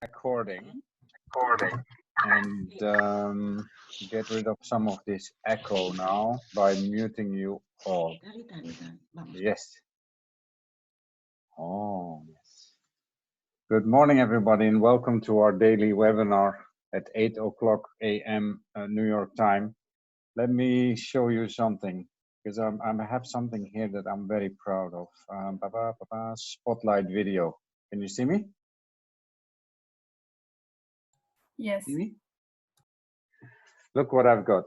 Recording and get rid of some of this echo now by muting you all. Yes. Oh, yes. Good morning, everybody, and welcome to our daily webinar at 8 o'clock a.m. New York time. Let me show you something, because I have something here that I'm very proud of. Spotlight video. Can you see me? Yes. See me? Look what I've got.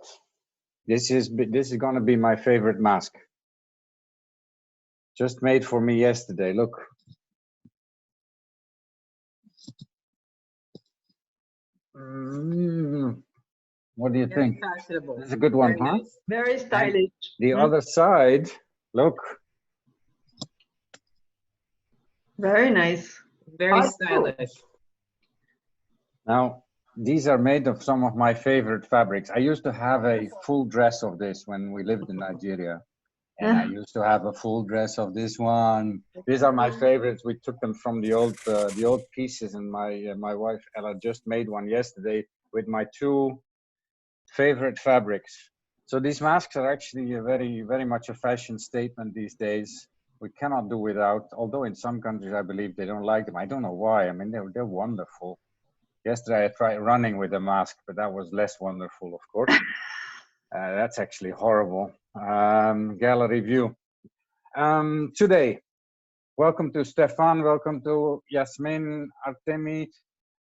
This is going to be my favorite mask. Just made for me yesterday. Look. What do you think? Fashionable. It's a good one, Very huh? nice. Very stylish. And the other side, look. Very nice. Very stylish. Now, these are made of some of my favorite fabrics. I used to have a full dress of this when we lived in Nigeria. And I used to have a full dress of this one. These are my favorites. We took them from the old pieces, and my wife Ella just made one yesterday with my two favorite fabrics. So these masks are actually very much a fashion statement these days. We cannot do without. Although in some countries I believe they don't like them. I don't know why. I mean they're wonderful. Yesterday I tried running with a mask, but that was less wonderful, of course. That's actually horrible. Gallery view. Today, welcome to Stefan, welcome to Yasmin, Artemi.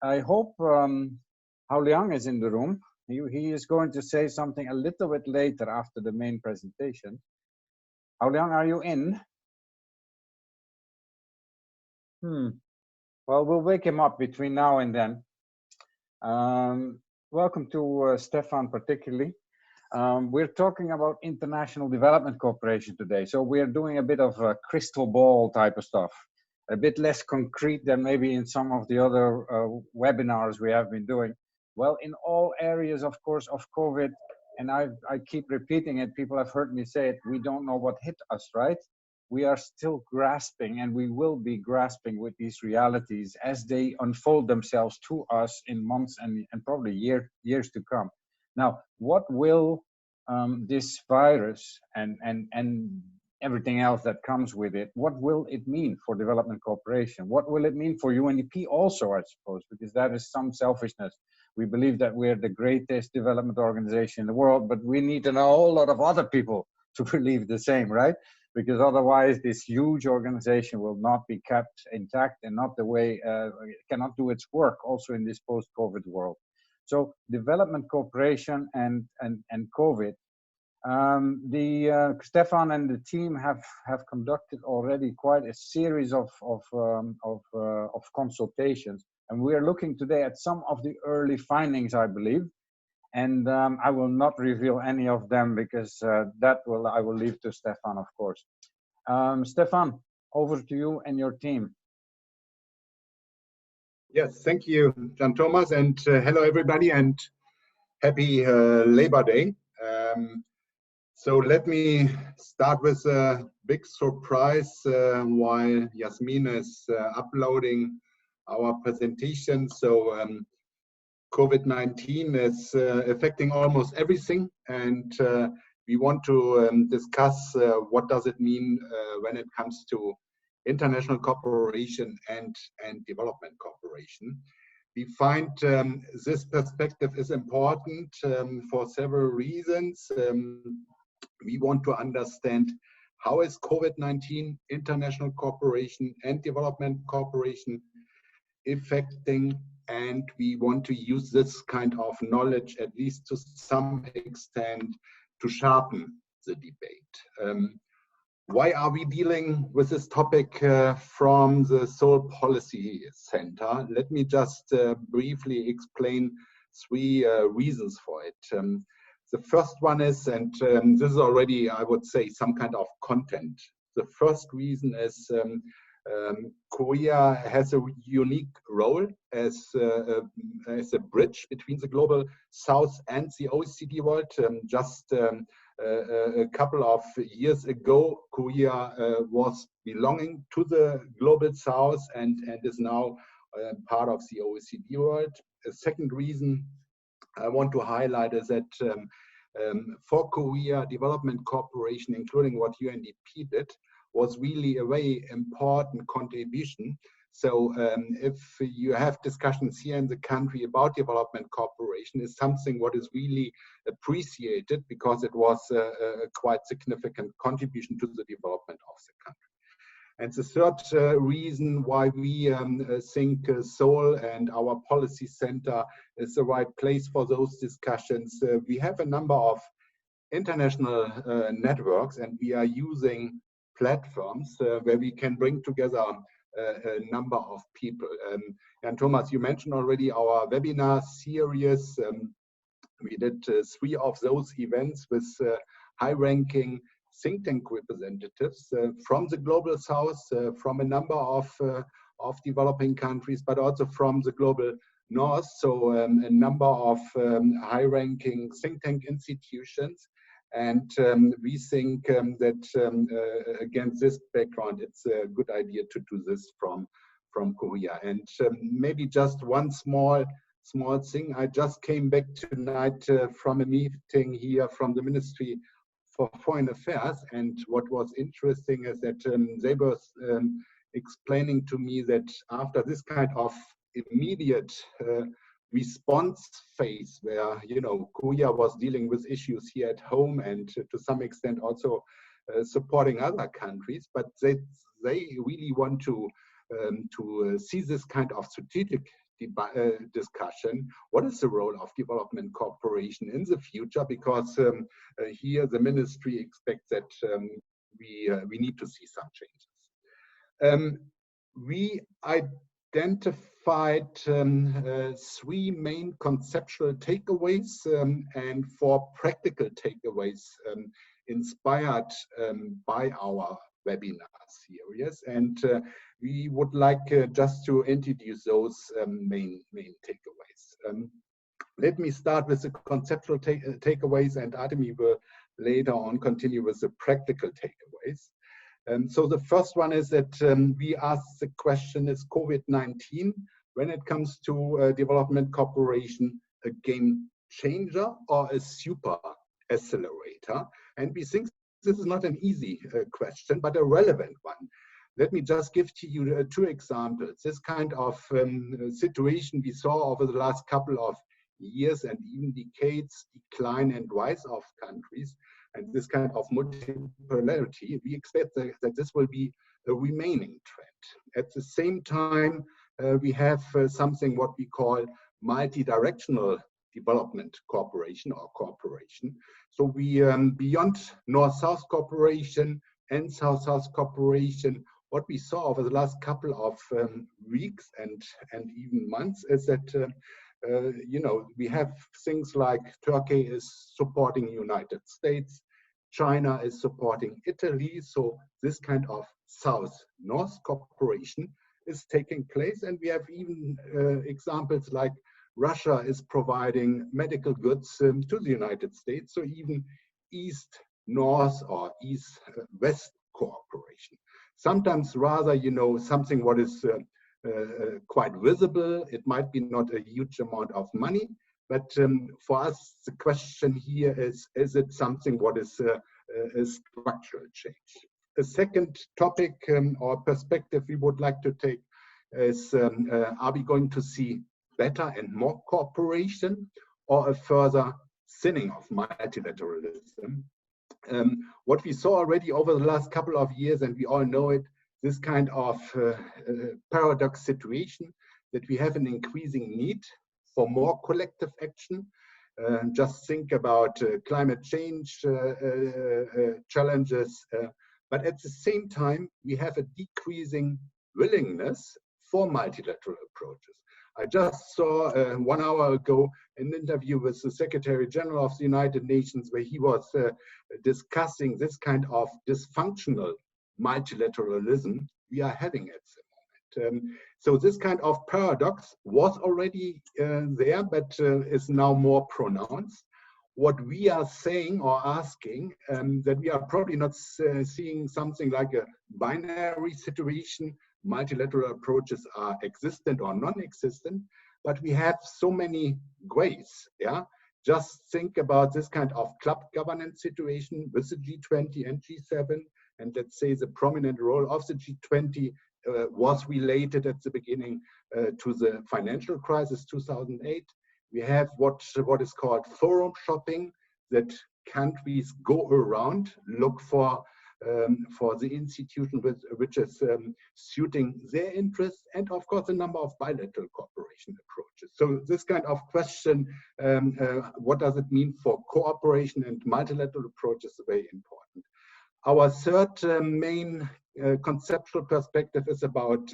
I hope Hao Liang is in the room. He is going to say something a little bit later after the main presentation. Hao Liang, are you in? Well, we'll wake him up between now and then. Welcome to Stefan particularly. We're talking about international development cooperation today. So we're doing a bit of a crystal ball type of stuff, a bit less concrete than maybe in some of the other webinars we have been doing. Well, in all areas, of course, of COVID, and I keep repeating it, people have heard me say it, we don't know what hit us, right? We are still grasping, and we will be grasping with these realities as they unfold themselves to us in months and probably years to come. Now, what will this virus and everything else that comes with it, what will it mean for development cooperation? What will it mean for UNDP also, I suppose, because that is some selfishness. We believe that we're the greatest development organization in the world, but we need a whole lot of other people to believe the same, right? Because otherwise this huge organization will not be kept intact and not the way, cannot do its work also in this post-COVID world. So development cooperation and COVID. Stefan and the team have conducted already quite a series of consultations, and we are looking today at some of the early findings, I believe. And I will not reveal any of them because I will leave to Stefan, of course. Stefan, over to you and your team. Yes, thank you, Jan Thomas, and hello everybody, and happy Labor Day. So let me start with a big surprise while Yasmin is uploading our presentation. So COVID-19 is affecting almost everything, and we want to discuss what does it mean when it comes to international cooperation and development cooperation. We find this perspective is important for several reasons. We want to understand how is COVID-19 international cooperation and development cooperation affecting, and we want to use this kind of knowledge, at least to some extent, to sharpen the debate. Why are we dealing with this topic from the Seoul Policy Center? Let me just briefly explain three reasons for it. The first one is, and this is already, I would say, some kind of content. The first reason is Korea has a unique role as a bridge between the global South and the OECD world. Just a couple of years ago, Korea was belonging to the global South and is now part of the OECD world. A second reason I want to highlight is that for Korea, development cooperation, including what UNDP did, was really a very important contribution. So if you have discussions here in the country about development cooperation, is something what is really appreciated because it was a quite significant contribution to the development of the country. And the third reason why we think Seoul and our policy center is the right place for those discussions, we have a number of international networks, and we are using platforms where we can bring together a number of people. And Thomas, you mentioned already our webinar series. We did 3 of those events with high-ranking think tank representatives from the global south, from a number of developing countries, but also from the global north. So a number of high-ranking think tank institutions. And we think that against this background, it's a good idea to do this from Korea. And maybe just one small thing. I just came back tonight from a meeting here from the Ministry for Foreign Affairs, and what was interesting is that they were explaining to me that after this kind of immediate response phase, where Korea was dealing with issues here at home and to some extent also supporting other countries, but they really want to see this kind of strategic discussion. What is the role of development cooperation in the future? Because here the ministry expects that we need to see some changes. We identified 3 main conceptual takeaways and 4 practical takeaways inspired by our webinar series, and we would like just to introduce those main takeaways. Let me start with the conceptual takeaways, and Artemi will later on continue with the practical takeaways. So the first one is that we asked the question, is COVID-19, when it comes to development cooperation, a game changer or a super accelerator? And we think this is not an easy question, but a relevant one. Let me just give to you 2 examples. This kind of situation we saw over the last couple of years and even decades, decline and rise of countries, and this kind of multipolarity, we expect that this will be a remaining trend. At the same time, we have something what we call multi-directional development cooperation or cooperation. So we, beyond North-South cooperation and South-South cooperation, what we saw over the last couple of weeks and even months is that we have things like Turkey is supporting the United States, China is supporting Italy. So this kind of South-North cooperation is taking place, and we have even examples like Russia is providing medical goods to the United States. So even East-North or East-West cooperation. Sometimes rather, something what is quite visible. It might be not a huge amount of money, but for us, the question here is it something what is a structural change? A second topic or perspective we would like to take is, are we going to see better and more cooperation or a further thinning of multilateralism? What we saw already over the last couple of years, and we all know it, this kind of paradox situation that we have an increasing need for more collective action. Just think about climate change challenges, but at the same time, we have a decreasing willingness for multilateral approaches. I just saw 1 hour ago an interview with the Secretary General of the United Nations where he was discussing this kind of dysfunctional multilateralism we are having at the moment. So this kind of paradox was already there, but is now more pronounced. What we are saying or asking, that we are probably not seeing something like a binary situation, multilateral approaches are existent or non-existent, but we have so many ways. Yeah, just think about this kind of club governance situation with the G20 and G7, and let's say the prominent role of the G20 was related at the beginning to the financial crisis 2008. We have what is called forum shopping, that countries go around, look for the institution which is suiting their interests, and of course a number of bilateral cooperation approaches. So this kind of question, what does it mean for cooperation and multilateral approaches, is very important. Our third main conceptual perspective is about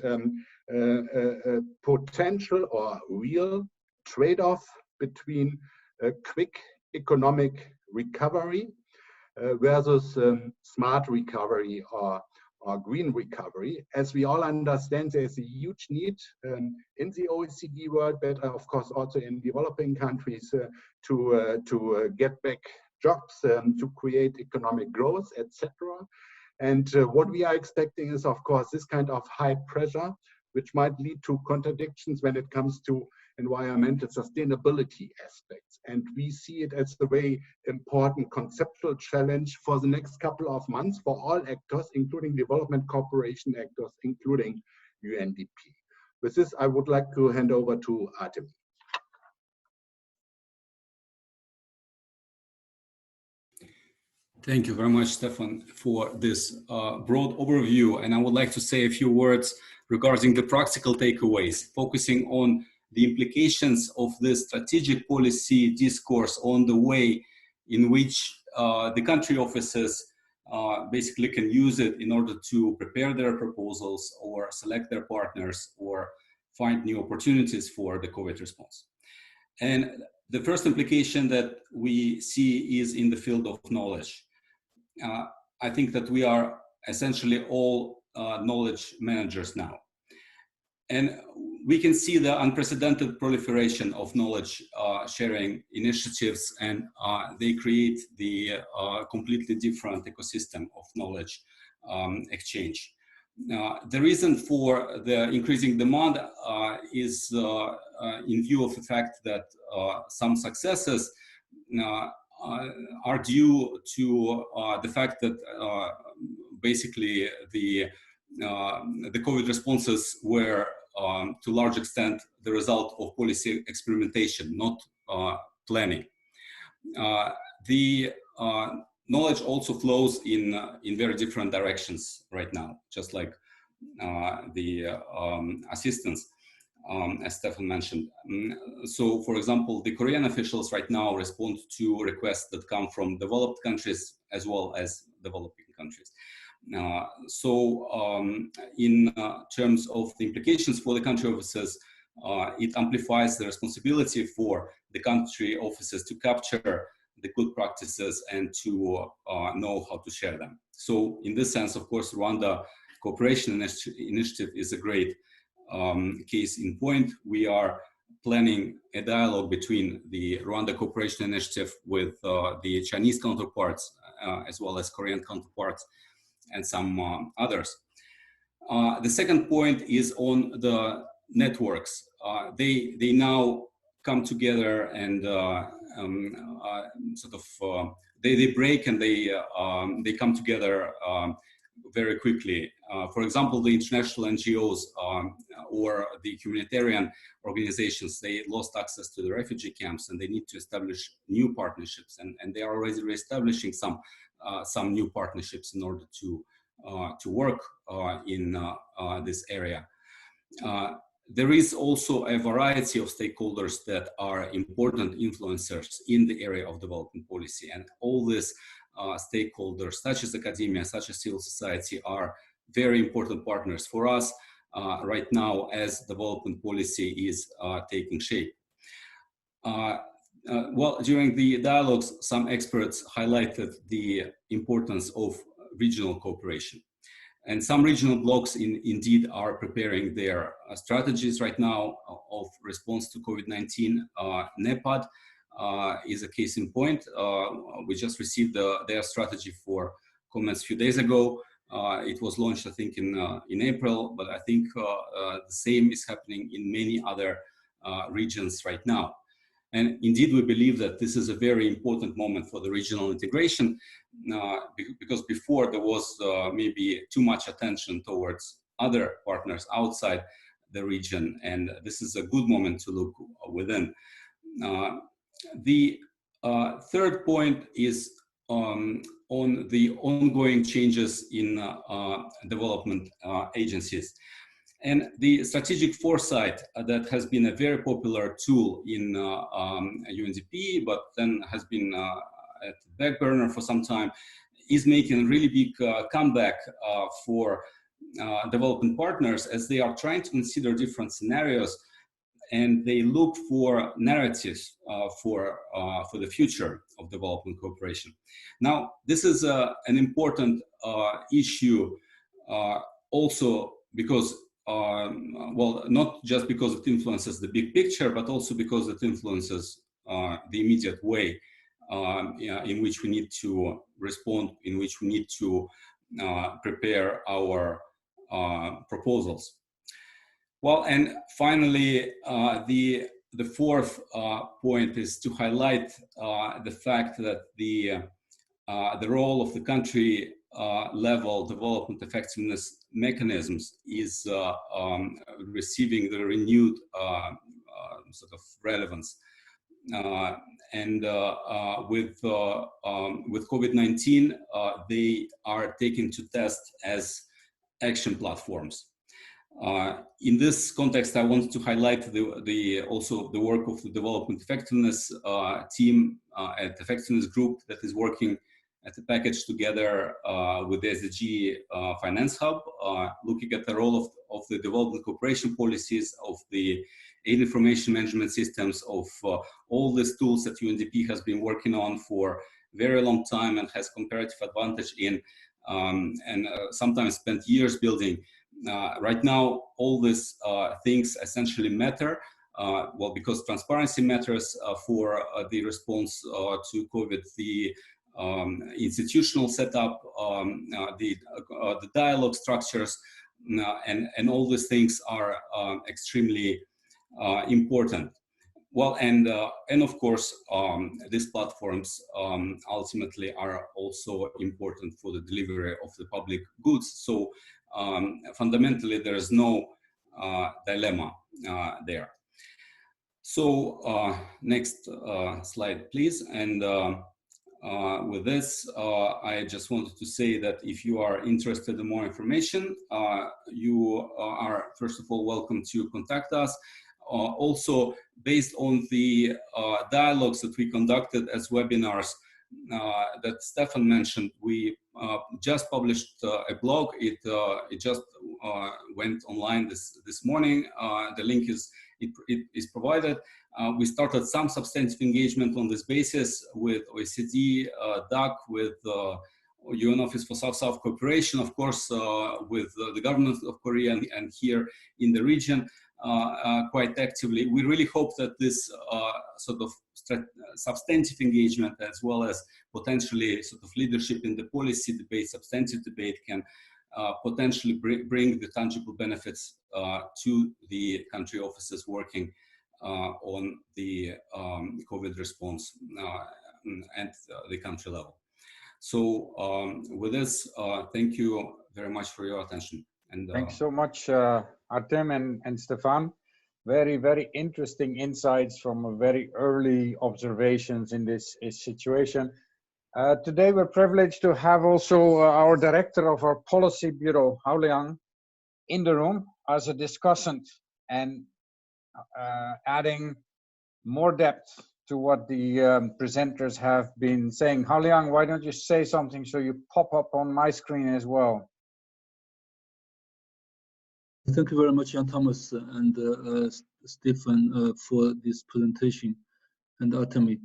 potential or real trade-off between a quick economic recovery versus smart recovery or green recovery. As we all understand, there's a huge need in the OECD world, but of course also in developing countries to get back jobs, to create economic growth, etc. And what we are expecting is, of course, this kind of high pressure, which might lead to contradictions when it comes to environmental sustainability aspects. And we see it as a very important conceptual challenge for the next couple of months for all actors, including development cooperation actors, including UNDP. With this, I would like to hand over to Artem. Thank you very much, Stefan, for this broad overview. And I would like to say a few words regarding the practical takeaways, focusing on the implications of this strategic policy discourse on the way in which the country offices basically can use it in order to prepare their proposals or select their partners or find new opportunities for the COVID response. And the first implication that we see is in the field of knowledge. I think that we are essentially all knowledge managers now. And we can see the unprecedented proliferation of knowledge sharing initiatives, and they create the completely different ecosystem of knowledge exchange. The reason for the increasing demand is in view of the fact that some successes are due to the fact that basically the COVID responses were to a large extent the result of policy experimentation, not planning. The knowledge also flows in very different directions right now, just like the assistance, as Stefan mentioned. So, for example, the Korean officials right now respond to requests that come from developed countries as well as developing countries. In terms of the implications for the country offices, it amplifies the responsibility for the country offices to capture the good practices and to know how to share them. So in this sense, of course, Rwanda Cooperation Initiative is a great case in point. We are planning a dialogue between the Rwanda Cooperation Initiative with the Chinese counterparts, as well as Korean counterparts, and some others. The second point is on the networks. They now come together and they break and they come together very quickly. For example, the international NGOs or the humanitarian organizations, they lost access to the refugee camps and they need to establish new partnerships, and they are already reestablishing some new partnerships in order to work in this area. There is also a variety of stakeholders that are important influencers in the area of development policy, and all these stakeholders, such as academia, such as civil society, are very important partners for us right now as development policy is taking shape. Well, during the dialogues, some experts highlighted the importance of regional cooperation. And some regional blocs indeed are preparing their strategies right now of response to COVID-19. NEPAD is a case in point. We just received their strategy for comments a few days ago. It was launched, I think, in April, but I think the same is happening in many other regions right now. And indeed, we believe that this is a very important moment for the regional integration, because before there was maybe too much attention towards other partners outside the region, and this is a good moment to look within. The third point is on the ongoing changes in development agencies. And the strategic foresight that has been a very popular tool in UNDP, but then has been at the back burner for some time, is making a really big comeback for development partners, as they are trying to consider different scenarios, and they look for narratives for the future of development cooperation. Now, this is an important issue also because well, not just because it influences the big picture, but also because it influences the immediate way in which we need to respond, in which we need to prepare our proposals. Well, and finally, the fourth point is to highlight the fact that the role of the country level development effectiveness mechanisms is receiving the renewed sort of relevance. And with COVID-19, they are taken to test as action platforms. In this context, I wanted to highlight also the work of the development effectiveness team at the effectiveness group that is working at the package together with the SDG Finance Hub, looking at the role of the development cooperation policies, of the aid information management systems, of all these tools that UNDP has been working on for a very long time and has comparative advantage in, and sometimes spent years building. Right now, all these things essentially matter. Well, because transparency matters for the response to COVID, the institutional setup, the dialogue structures, and all these things are extremely important. Well, and of course, these platforms ultimately are also important for the delivery of the public goods. So fundamentally, there is no dilemma there. So next slide, please. And with this, I just wanted to say that if you are interested in more information, you are first of all welcome to contact us. Also, based on the dialogues that we conducted as webinars that Stefan mentioned, we just published a blog. It just went online this morning. The link is provided. We started some substantive engagement on this basis with OECD, DAC, with UN Office for South-South Cooperation, of course, with the government of Korea and here in the region quite actively. We really hope that this sort of substantive engagement, as well as potentially sort of leadership in the policy debate, substantive debate, can potentially bring the tangible benefits to the country offices working on the COVID response at the country level. So with this, thank you very much for your attention. And thanks so much, Artem and Stefan. Very, very interesting insights from very early observations in this situation. Today, we're privileged to have also our director of our policy bureau, Hao Liang, in the room as a discussant and adding more depth to what the presenters have been saying. Hao Liang, why don't you say something so you pop up on my screen as well? Thank you very much, Jan Thomas and Stefan, for this presentation, and Artemi.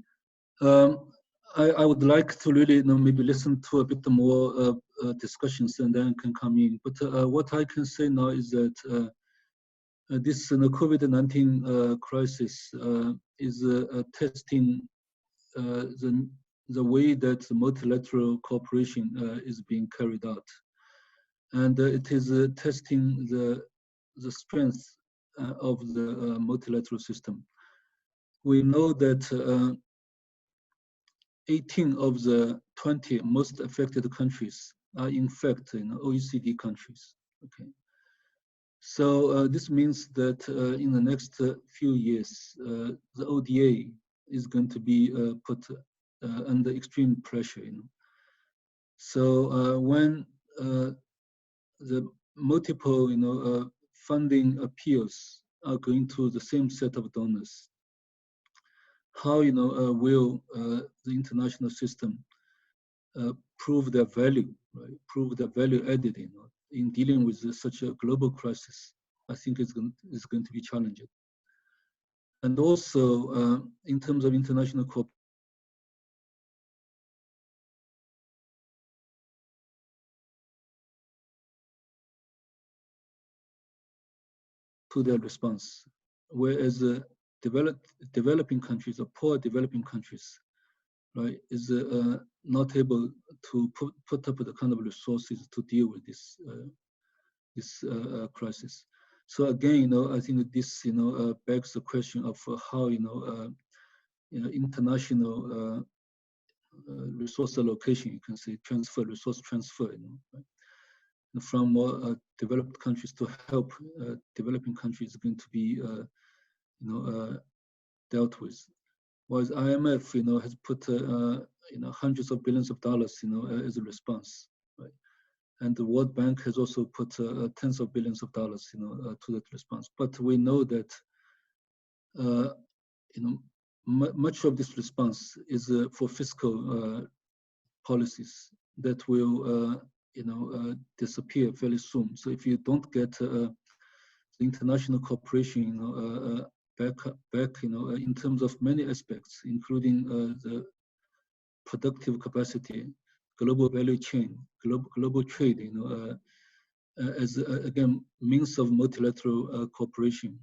I would like to really maybe listen to a bit more discussions and then can come in. But what I can say now is that this COVID-19 crisis is testing the way that multilateral cooperation is being carried out. and it is testing the strength of the multilateral system. We know that 18 of the 20 most affected countries are in fact OECD countries. Okay, so this means that in the next few years, the ODA is going to be put under extreme pressure. So when the multiple funding appeals are going to the same set of donors, how will the international system prove their value, right? Prove their value added in dealing with such a global crisis? I think is going to be challenging. And also in terms of international cooperation, to their response, whereas developing countries or poor developing countries, right, is not able to put up the kind of resources to deal with this crisis. So again, I think this begs the question of how international resource allocation, you can say, resource transfer, right? From more developed countries to help developing countries is going to be dealt with. Whereas IMF has put hundreds of billions of dollars as a response, right? And the World Bank has also put tens of billions of dollars to that response. But we know that much of this response is for fiscal policies that will disappear fairly soon. So if you don't get the international cooperation back in terms of many aspects, including the productive capacity, global value chain, global trade, as again means of multilateral cooperation,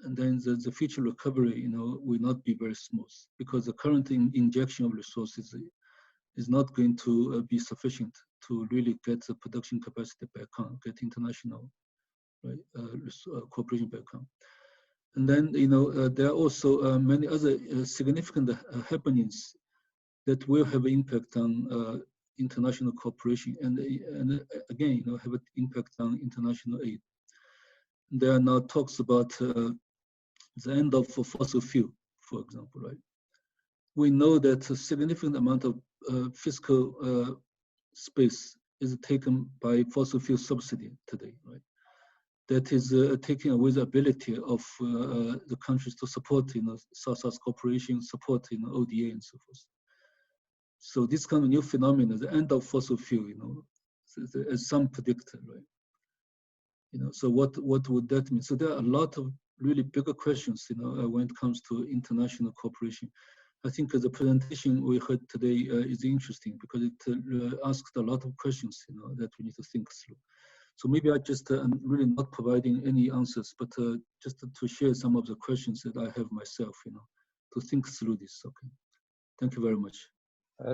and then the future recovery, will not be very smooth, because the current injection of resources is not going to be sufficient to really get the production capacity back on, get international cooperation back on. And then there are also many other significant happenings that will have an impact on international cooperation, and again have an impact on international aid. There are now talks about the end of fossil fuel, for example, right? We know that a significant amount of fiscal space is taken by fossil fuel subsidy today, right? That is taking away the ability of the countries to support, South-South cooperation, support, ODA and so forth. So this kind of new phenomenon, the end of fossil fuel, as some predicted, right? So what would that mean? So there are a lot of really bigger questions, when it comes to international cooperation. I think the presentation we heard today is interesting because it asked a lot of questions, that we need to think through. So maybe I just am really not providing any answers, but just to share some of the questions that I have myself, to think through this. Okay, thank you very much.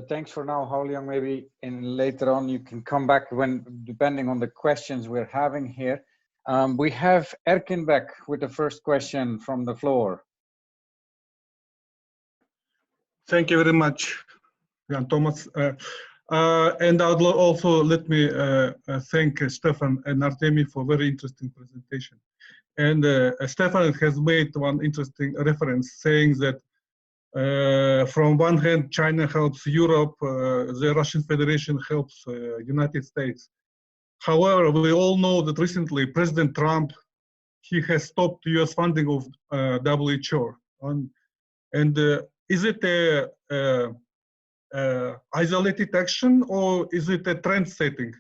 Thanks for now, Hao-Liang. Maybe later on you can come back depending on the questions we're having here. We have Erkin back with the first question from the floor. Thank you very much, Jan Thomas. And also let me thank Stefan and Artemi for very interesting presentation. And Stefan has made one interesting reference saying that from one hand, China helps Europe, the Russian Federation helps United States. However, we all know that recently President Trump, he has stopped US funding of WHO. And is it a isolated action or is it a trend setting?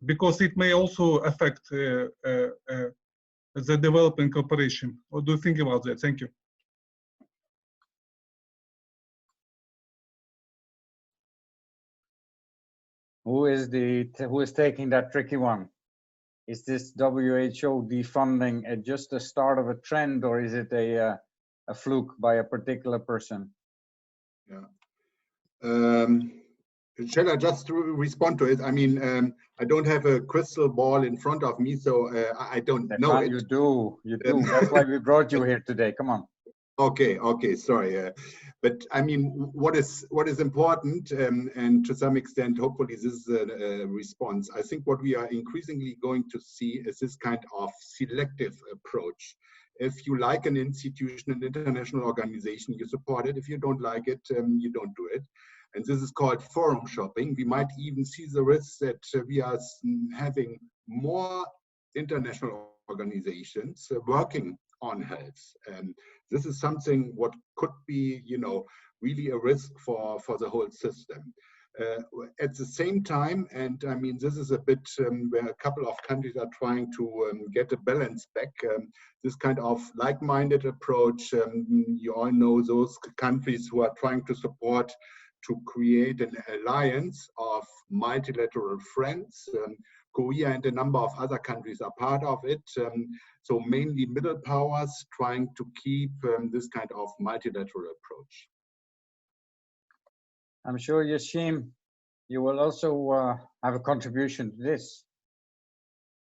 Because it may also affect the development cooperation. What do you think about that? Thank you. Who is taking that tricky one? Is this WHO defunding just the start of a trend, or is it a fluke by a particular person? Yeah. Shall I just respond to it? I mean, I don't have a crystal ball in front of me, so I don't know it. You do. That's why we brought you here today. Come on. Okay, sorry. But I mean, what is important, and to some extent, hopefully this is a response. I think what we are increasingly going to see is this kind of selective approach. If you like an institution, an international organization, you support it. If you don't like it, you don't do it. And this is called forum shopping. We might even see the risk that we are having more international organizations working on health. This is something what could be, really a risk for the whole system. At the same time, and I mean, this is a bit where a couple of countries are trying to get a balance back, this kind of like-minded approach. You all know those countries who are trying to support to create an alliance of multilateral friends. Korea and a number of other countries are part of it. So mainly middle powers trying to keep this kind of multilateral approach. I'm sure, Yashim, you will also have a contribution to this.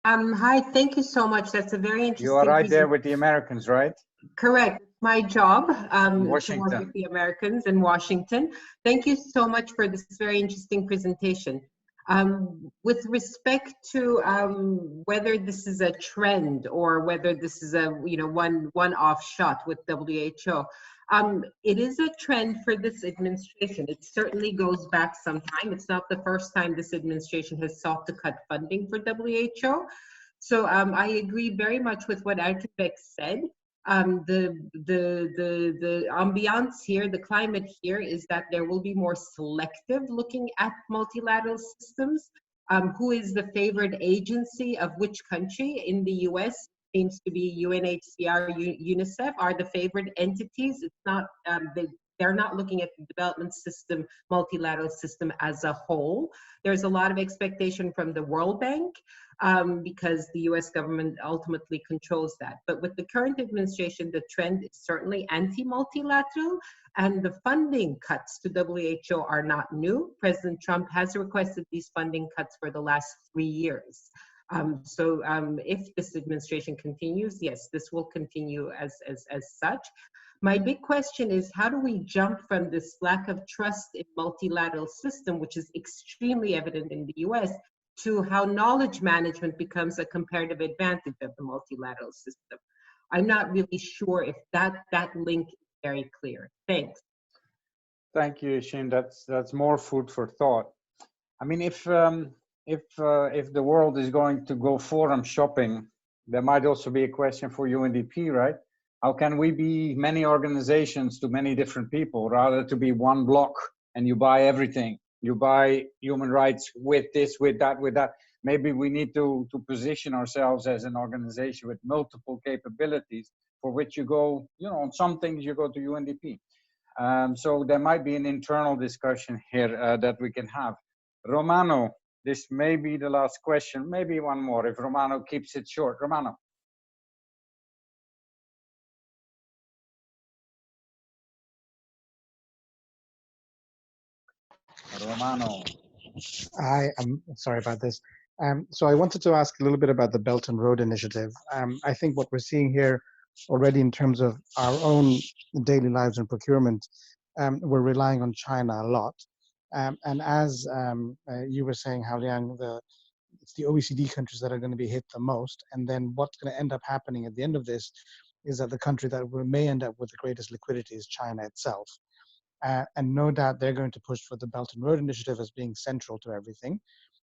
Hi, thank you so much. That's a very interesting. You are right there with the Americans, right? Correct. My job to work Washington. with the Americans in Washington. Thank you so much for this very interesting presentation. With respect to whether this is a trend or whether this is a one-off shot with WHO, it is a trend for this administration. It certainly goes back some time. It's not the first time this administration has sought to cut funding for WHO. So I agree very much with what Artebek said. The ambiance here, the climate here is that there will be more selective looking at multilateral systems. Who is the favored agency of which country? In the US, seems to be UNHCR, UNICEF are the favored entities. It's not, they're not looking at the development system, multilateral system as a whole. There's a lot of expectation from the World Bank because the US government ultimately controls that. But with the current administration, the trend is certainly anti-multilateral, and the funding cuts to WHO are not new. President Trump has requested these funding cuts for the last 3 years. If this administration continues, yes, this will continue as such. My big question is, how do we jump from this lack of trust in multilateral system, which is extremely evident in the US, to how knowledge management becomes a comparative advantage of the multilateral system? I'm not really sure if that link is very clear. Thanks. Thank you, Yashim. That's more food for thought. I mean, if the world is going to go forum shopping, there might also be a question for UNDP, right? How can we be many organizations to many different people rather to be one block and you buy everything? You buy human rights with this, with that, with that. Maybe we need to position ourselves as an organization with multiple capabilities for which you go, on some things you go to UNDP. So there might be an internal discussion here that we can have. Romano, this may be the last question, maybe one more if Romano keeps it short. Romano. Romano. I'm sorry about this. So I wanted to ask a little bit about the Belt and Road Initiative. I think what we're seeing here already in terms of our own daily lives and procurement, we're relying on China a lot. And as you were saying, Hao-Liang, it's the OECD countries that are going to be hit the most. And then what's going to end up happening at the end of this is that the country that may end up with the greatest liquidity is China itself. And no doubt they're going to push for the Belt and Road Initiative as being central to everything.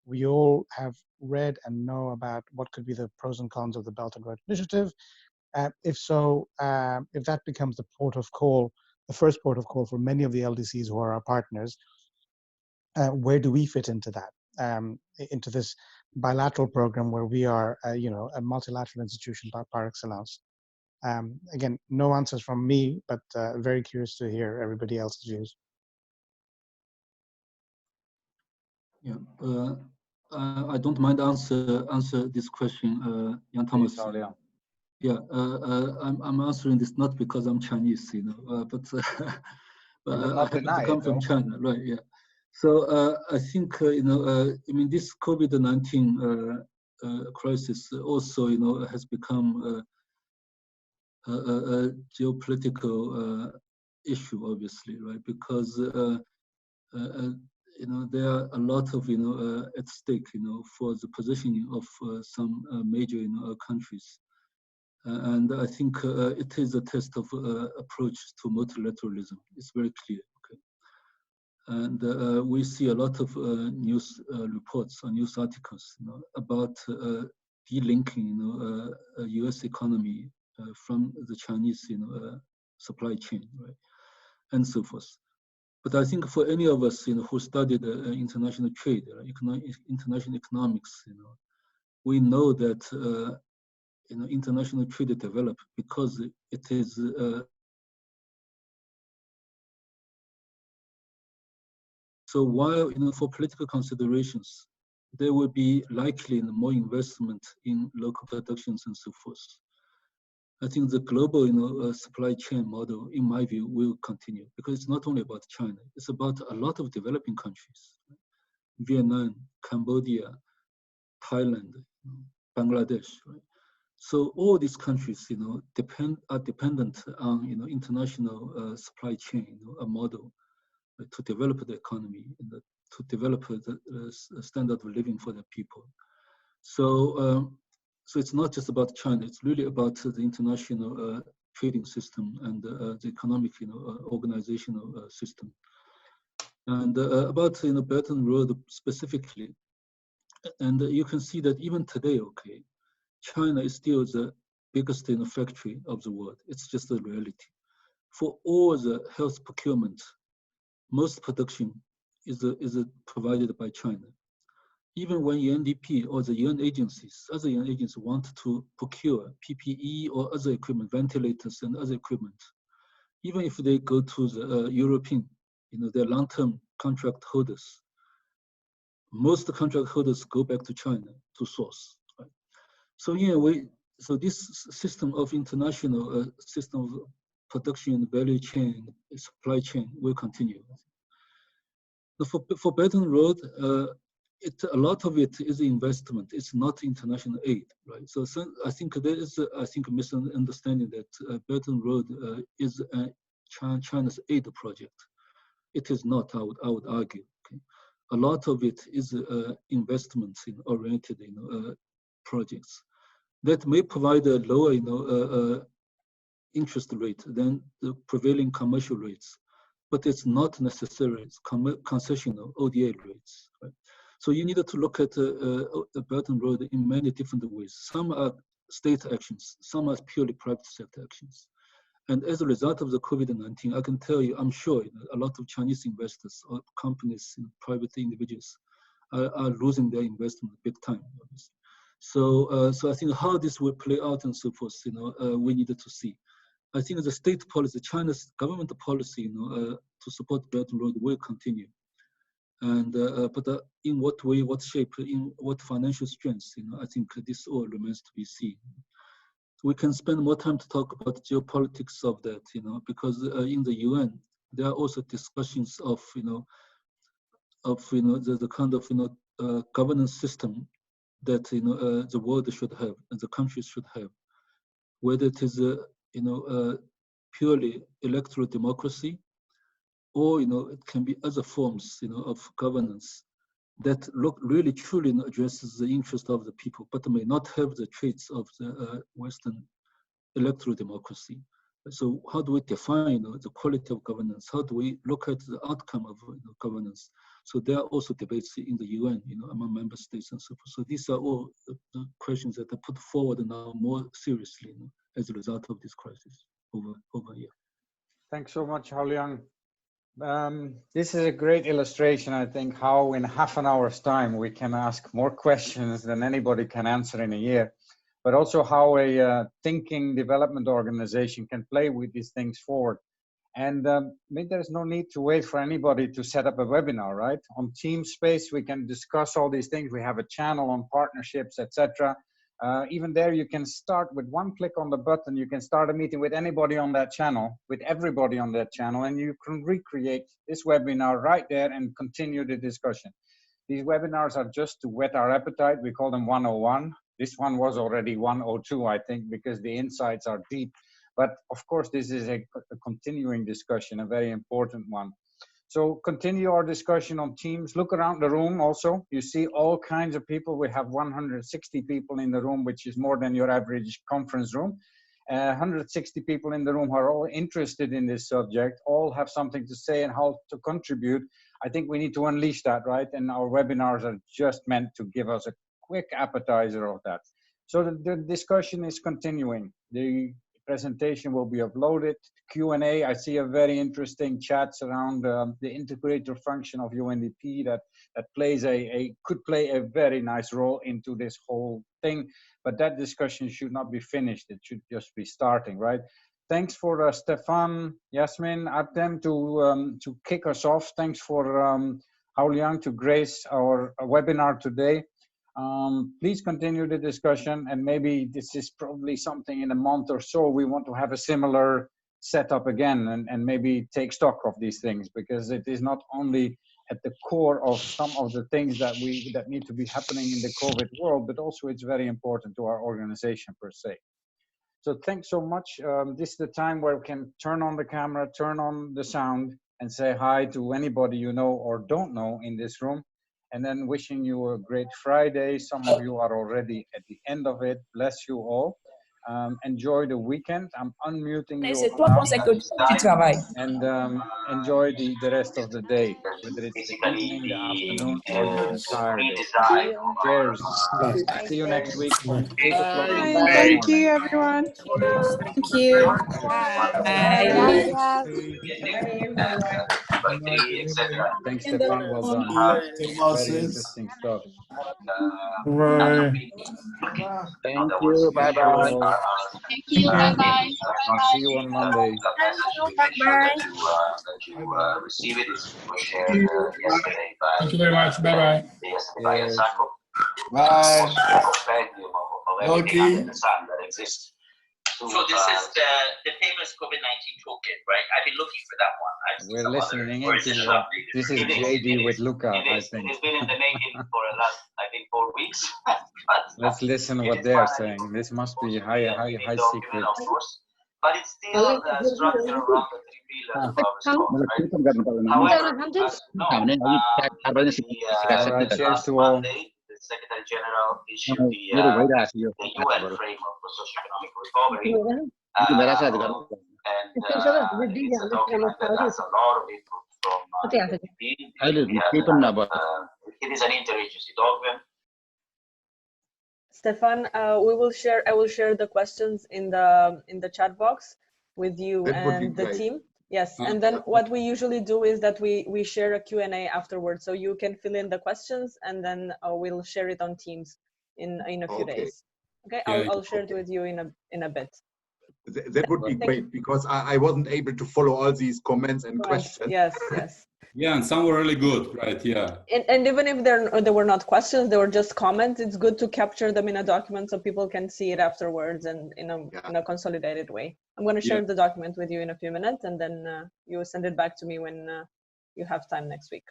We all have read and know about what could be the pros and cons of the Belt and Road Initiative. If so, if that becomes the port of call, the first port of call for many of the LDCs who are our partners, where do we fit into that, into this bilateral program where we are, a multilateral institution par excellence? Again, no answers from me, but very curious to hear everybody else's views. Yeah, I don't mind answer this question, Jan Thomas. Yeah, I'm answering this not because I'm Chinese, but I come from China, right? Yeah. So I think I mean, this COVID-19 crisis also has become a geopolitical issue, obviously, right? Because there are a lot of at stake for the positioning of some major countries, and I think it is a test of approach to multilateralism. It's very clear. Okay, and we see a lot of news reports or news articles about delinking U.S. economy from the Chinese supply chain, right, and so forth. But I think for any of us who studied international trade, international economics, we know that international trade developed because it is so while for political considerations, there will be likely more investment in local productions and so forth. I think the global supply chain model, in my view, will continue because it's not only about China, it's about a lot of developing countries, Vietnam, Cambodia, Thailand, Bangladesh, right? So all these countries, are dependent on international supply chain, a model to develop the economy and to develop the standard of living for the people. So, so it's not just about China; it's really about the international trading system and the economic, organizational system. And about Belt and Road specifically, and you can see that even today, okay, China is still the biggest factory of the world. It's just a reality. For all the health procurement, most production is provided by China. Even when UNDP or the UN agencies, other UN agencies want to procure PPE or other equipment, ventilators and other equipment, even if they go to the European, their long-term contract holders, most contract holders go back to China to source. Right? So in a way, so this system of international system of production, value chain, supply chain will continue. For Belt and Road, a lot of it is investment. It's not international aid, right? So I think there is a misunderstanding that Belt and Road is China's aid project. It is not. I would argue. Okay? A lot of it is investments oriented projects that may provide a lower interest rate than the prevailing commercial rates, but it's not necessarily concessional ODA rates. Right? So you need to look at the Belt and Road in many different ways. Some are state actions, some are purely private sector actions. And as a result of the COVID-19, I can tell you, I'm sure a lot of Chinese investors or companies, private individuals, are losing their investment big time, obviously. So, so I think how this will play out and so forth, we needed to see. I think the state policy, China's government policy, to support Belt and Road will continue. And but in what way, what shape, in what financial strengths, I think this all remains to be seen. We can spend more time to talk about geopolitics of that, because in the UN there are also discussions of, the kind of governance system that the world should have and the countries should have, whether it is purely electoral democracy, or it can be other forms of governance that really truly addresses the interest of the people, but may not have the traits of the Western electoral democracy. So how do we define the quality of governance? How do we look at the outcome of governance? So there are also debates in the UN, among member states and so forth. So these are all the questions that are put forward now more seriously as a result of this crisis over here. Thanks so much, Hao-Liang. This is a great illustration, I think, how in half an hour's time we can ask more questions than anybody can answer in a year, but also how a thinking development organization can play with these things forward. And maybe there's no need to wait for anybody to set up a webinar, right? On TeamSpace, we can discuss all these things. We have a channel on partnerships, etc. Even there, you can start with one click on the button. You can start a meeting with anybody on that channel, with everybody on that channel, and you can recreate this webinar right there and continue the discussion. These webinars are just to whet our appetite. We call them 101. This one was already 102, I think, because the insights are deep. But of course, this is a continuing discussion, a very important one. So continue our discussion on Teams. Look around the room also. You see all kinds of people. We have 160 people in the room, which is more than your average conference room. 160 people in the room who are all interested in this subject, all have something to say and how to contribute. I think we need to unleash that, right? And our webinars are just meant to give us a quick appetizer of that. So the discussion is continuing. The presentation will be uploaded. Q&A, I see a very interesting chats around the integrator function of UNDP that could play a very nice role into this whole thing. But that discussion should not be finished. It should just be starting, right? Thanks for Stefan, Yasmin, Artem to kick us off. Thanks for Hao-Liang to grace our webinar today. Please continue the discussion, and maybe this is probably something in a month or so we want to have a similar setup again and maybe take stock of these things, because it is not only at the core of some of the things that need to be happening in the COVID world, but also it's very important to our organization per se. So thanks so much. This is the time where we can turn on the camera, turn on the sound, and say hi to anybody you know or don't know in this room. And then wishing you a great Friday. Some of you are already at the end of it. Bless you all. Enjoy the weekend. I'm unmuting you now. And enjoy the rest of the day, whether it's the evening, the afternoon, or the entire day. Cheers. See you next week from 8 o'clock in the morning. Thank you, everyone. Thank you. Thanks, Stefan. Well done. Very interesting stuff. Thank you. Bye bye. Thank you. Bye bye. I'll see you on Monday. Bye bye. Receive it. It was shared yesterday by. Thank you very much. Bye bye. Yesterday by Asako. Bye. Compendium of everything under the sun that exists. So this is the famous COVID-19 toolkit, right? I've been looking for that one. We're listening into this is JD with Luca, I think. It's been in the making for the last, I think, 4 weeks. Let's listen what they are saying. This must be high secret. But it's still structured around the 3 pillars of our response, right? However, cheers to all. The Secretary General issued the UN framework for socio-economic recovery. And it's a document that has a lot of input from UNDP. It is an interagency document. Stefan, I will share the questions in the chat box with you and the team. Yes, and then what we usually do is that we share a Q&A afterwards, so you can fill in the questions, and then we'll share it on Teams in a few days. Okay, I'll share it with you in a bit. That would be great, because I wasn't able to follow all these comments and questions. Yes, yes. Yeah, and some were really good, right? Yeah. And even if they were not questions, they were just comments. It's good to capture them in a document so people can see it afterwards and in a consolidated way. I'm going to share the document with you in a few minutes, and then you will send it back to me when you have time next week.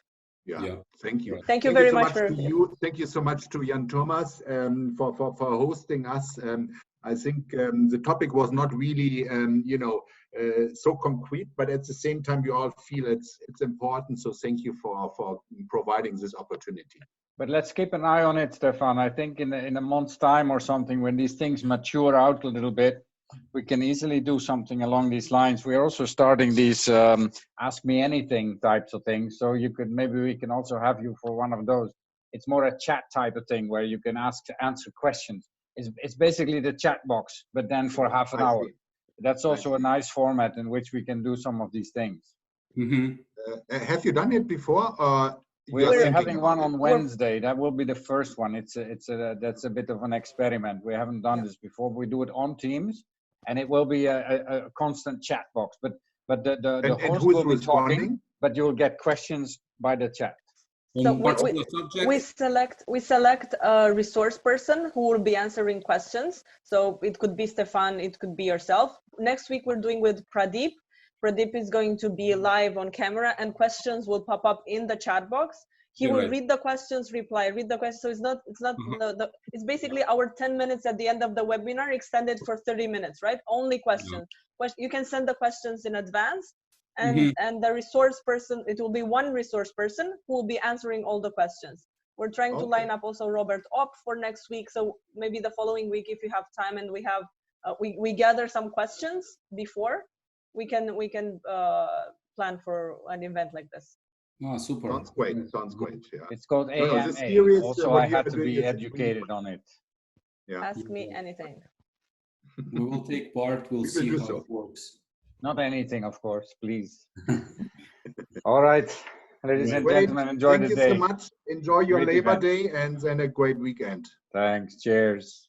Yeah. Thank you. Thank you very much for you. Thank you so much to Jan Thomas for hosting us. I think the topic was not really, so concrete, but at the same time, we all feel it's important. So thank you for providing this opportunity. But let's keep an eye on it, Stefan. I think in a month's time or something, when these things mature out a little bit, we can easily do something along these lines. We're also starting these ask me anything types of things. So maybe we can also have you for one of those. It's more a chat type of thing where you can answer questions. It's basically the chat box, but then for half an hour. That's also a nice format in which we can do some of these things. Have you done it before? We're having one on Wednesday. That will be the first one. That's a bit of an experiment. We haven't done this before. We do it on Teams, and it will be a constant chat box. But the host will be talking, but you'll get questions by the chat. So particular subject? we select a resource person who will be answering questions. So it could be Stefan, it could be yourself. Next week we're doing with Pradeep. Pradeep is going to be live on camera, and questions will pop up in the chat box. He will read the questions, read the questions. So it's basically our 10 minutes at the end of the webinar extended for 30 minutes, right? Only questions. You can send the questions in advance, and the resource person, it will be one resource person who will be answering all the questions. We're trying to line up also Robert Opp for next week. So maybe the following week, if you have time and we have, we gather some questions before, we can plan for an event like this. Oh, super. Sounds great. Sounds great. Yeah. It's called AMA. Also, I had to be educated on it. Yeah. Ask me anything. We will take part. We'll see how it works. Not anything, of course, please. All right, ladies and gentlemen, enjoy the day. Thank you so much. Enjoy your Labor Day and then a great weekend. Thanks. Cheers.